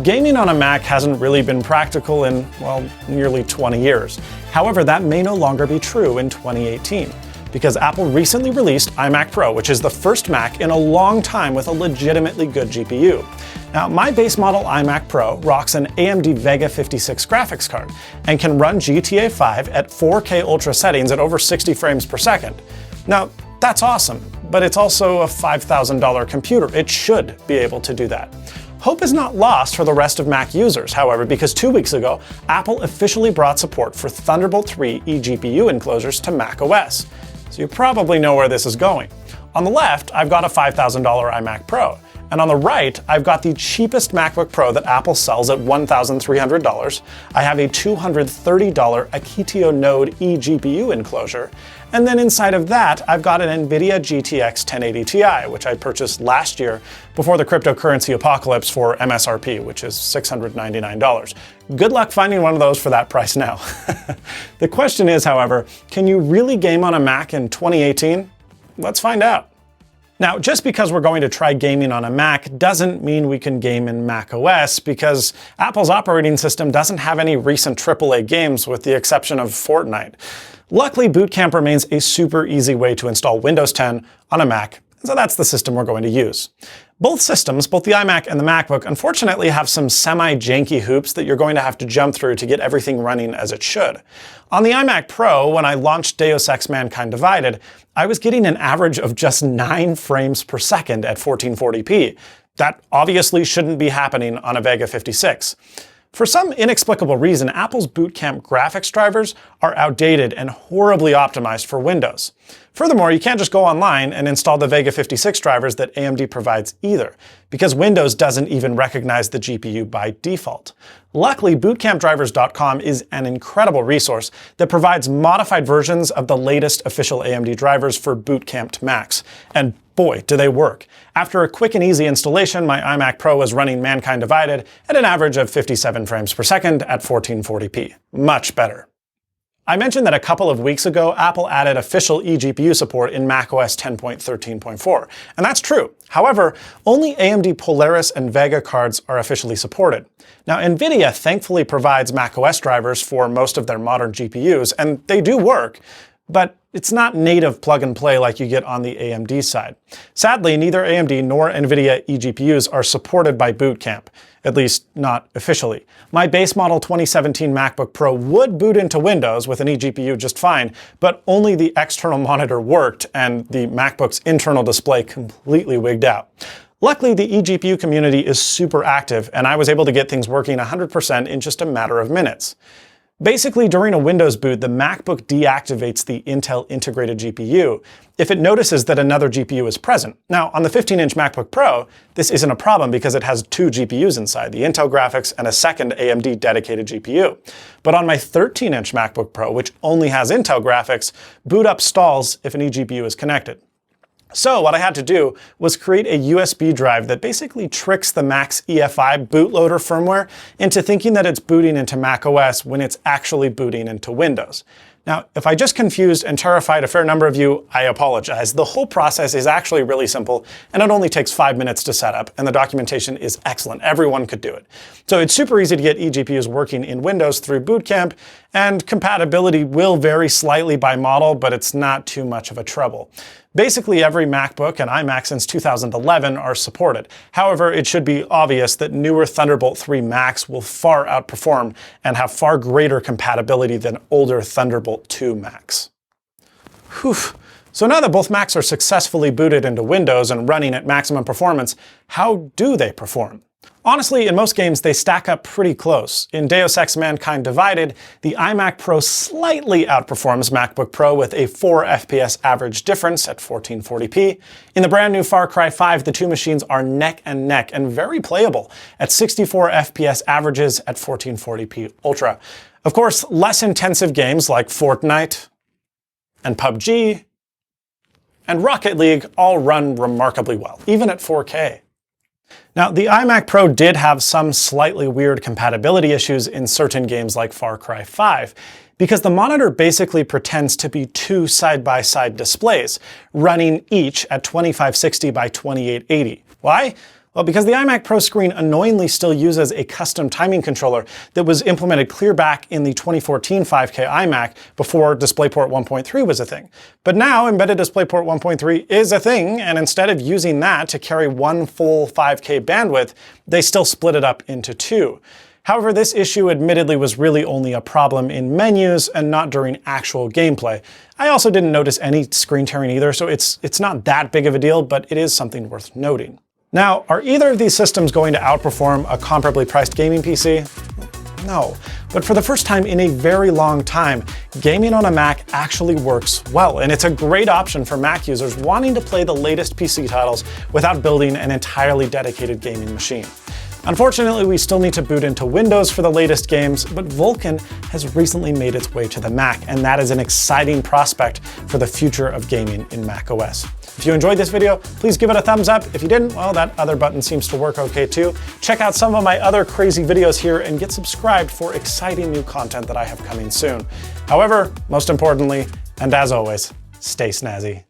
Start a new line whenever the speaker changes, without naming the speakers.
Gaming on a Mac hasn't really been practical in, well, nearly 20 years. However, that may no longer be true in 2018, because Apple recently released iMac Pro, which is the first Mac in a long time with a legitimately good GPU. Now, my base model iMac Pro rocks an AMD Vega 56 graphics card and can run GTA 5 at 4K Ultra settings at over 60 frames per second. Now, that's awesome, but it's also a $5,000 computer. It should be able to do that. Hope is not lost for the rest of Mac users, however, because 2 weeks ago, Apple officially brought support for Thunderbolt 3 eGPU enclosures to macOS. So you probably know where this is going. On the left, I've got a $5,000 iMac Pro, and on the right, I've got the cheapest MacBook Pro that Apple sells at $1,300. I have a $230 Akitio Node eGPU enclosure, and then inside of that, I've got an NVIDIA GTX 1080 Ti, which I purchased last year before the cryptocurrency apocalypse for MSRP, which is $699. Good luck finding one of those for that price now. The question is, however, can you really game on a Mac in 2018? Let's find out. Now, just because we're going to try gaming on a Mac doesn't mean we can game in macOS, because Apple's operating system doesn't have any recent AAA games with the exception of Fortnite. Luckily, Boot Camp remains a super easy way to install Windows 10 on a Mac, so that's the system we're going to use. Both systems, both the iMac and the MacBook, unfortunately have some semi-janky hoops that you're going to have to jump through to get everything running as it should. On the iMac Pro, when I launched Deus Ex Mankind Divided, I was getting an average of just 9 frames per second at 1440p. That obviously shouldn't be happening on a Vega 56. For some inexplicable reason, Apple's Boot Camp graphics drivers are outdated and horribly optimized for Windows. Furthermore, you can't just go online and install the Vega 56 drivers that AMD provides either, because Windows doesn't even recognize the GPU by default. Luckily, bootcampdrivers.com is an incredible resource that provides modified versions of the latest official AMD drivers for boot-camped Macs. And boy, do they work. After a quick and easy installation, my iMac Pro was running Mankind Divided at an average of 57 frames per second at 1440p. Much better. I mentioned that a couple of weeks ago, Apple added official eGPU support in macOS 10.13.4, and that's true. However, only AMD Polaris and Vega cards are officially supported. Now, NVIDIA thankfully provides macOS drivers for most of their modern GPUs, and they do work, but it's not native plug-and-play like you get on the AMD side. Sadly, neither AMD nor NVIDIA eGPUs are supported by Boot Camp, at least not officially. My base model 2017 MacBook Pro would boot into Windows with an eGPU just fine, but only the external monitor worked and the MacBook's internal display completely wigged out. Luckily, the eGPU community is super active, and I was able to get things working 100% in just a matter of minutes. Basically, during a Windows boot, the MacBook deactivates the Intel integrated GPU if it notices that another GPU is present. Now, on the 15-inch MacBook Pro, this isn't a problem because it has 2 GPUs inside, the Intel graphics and a second AMD dedicated GPU. But on my 13-inch MacBook Pro, which only has Intel graphics, boot up stalls if an eGPU is connected. So what I had to do was create a USB drive that basically tricks the Mac's EFI bootloader firmware into thinking that it's booting into macOS when it's actually booting into Windows. Now, if I just confused and terrified a fair number of you, I apologize. The whole process is actually really simple, and it only takes 5 minutes to set up, and the documentation is excellent. Everyone could do it. So it's super easy to get eGPUs working in Windows through Boot Camp, and compatibility will vary slightly by model, but it's not too much of a trouble. Basically, every MacBook and iMac since 2011 are supported. However, it should be obvious that newer Thunderbolt 3 Macs will far outperform and have far greater compatibility than older Thunderbolt 2 Macs. Whew. So now that both Macs are successfully booted into Windows and running at maximum performance, how do they perform? Honestly, in most games, they stack up pretty close. In Deus Ex Mankind Divided, the iMac Pro slightly outperforms MacBook Pro with a 4 FPS average difference at 1440p. In the brand new Far Cry 5, the two machines are neck and neck and very playable at 64 FPS averages at 1440p Ultra. Of course, less intensive games like Fortnite and PUBG and Rocket League all run remarkably well, even at 4K. Now, the iMac Pro did have some slightly weird compatibility issues in certain games like Far Cry 5, because the monitor basically pretends to be 2 side-by-side displays, running each at 2560 by 2880. Why? Well, because the iMac Pro screen annoyingly still uses a custom timing controller that was implemented clear back in the 2014 5K iMac before DisplayPort 1.3 was a thing. But now embedded DisplayPort 1.3 is a thing, and instead of using that to carry one full 5K bandwidth, they still split it up into two. However, this issue admittedly was really only a problem in menus and not during actual gameplay. I also didn't notice any screen tearing either, so it's not that big of a deal, but it is something worth noting. Now, are either of these systems going to outperform a comparably priced gaming PC? No, but for the first time in a very long time, gaming on a Mac actually works well, and it's a great option for Mac users wanting to play the latest PC titles without building an entirely dedicated gaming machine. Unfortunately, we still need to boot into Windows for the latest games, but Vulkan has recently made its way to the Mac, and that is an exciting prospect for the future of gaming in macOS. If you enjoyed this video, please give it a thumbs up. If you didn't, well, that other button seems to work okay too. Check out some of my other crazy videos here and get subscribed for exciting new content that I have coming soon. However, most importantly, and as always, stay snazzy.